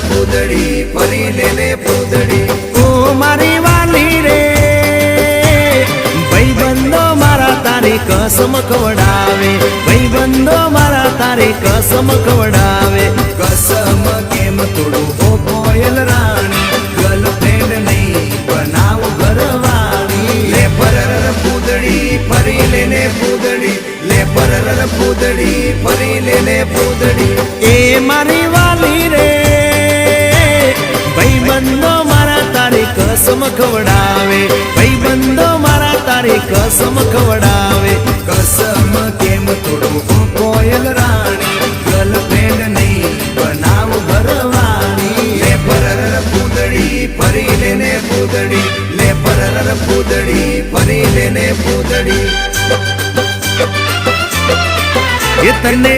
પૂતળી ફરી લેને પૂતળી ઓ મારી વાલી રે ભાઈબંધો મારા તારી કસમ ખવડાવે ભાઈબંધો મારા તારી કસમ ખવડાવે કસમ કેમ તોડું ઓ કોયલ રાણી ગર્લફ્રેન્ડ નહીં બનાવ ઘરવાળી લે પરર પૂતળી ફરી લેને પૂતળી લે પરર પૂતળી ફરી લેને પૂતળી એ મારી વાલી રે ભાઈબંધો મારા તારી કસમ ખવડાવે ભાઈબંધો મારા તારી કસમ ખવડાવે કસમ કેમ તોડું ઓ કોયલ રાણી ગર્લફ્રેન્ડ નહીં બનાવ ઘરવાળી લે પરર પૂતળી ફરી લેને પૂતળી લે પરર પૂતળી ફરી લેને પૂતળી એ તને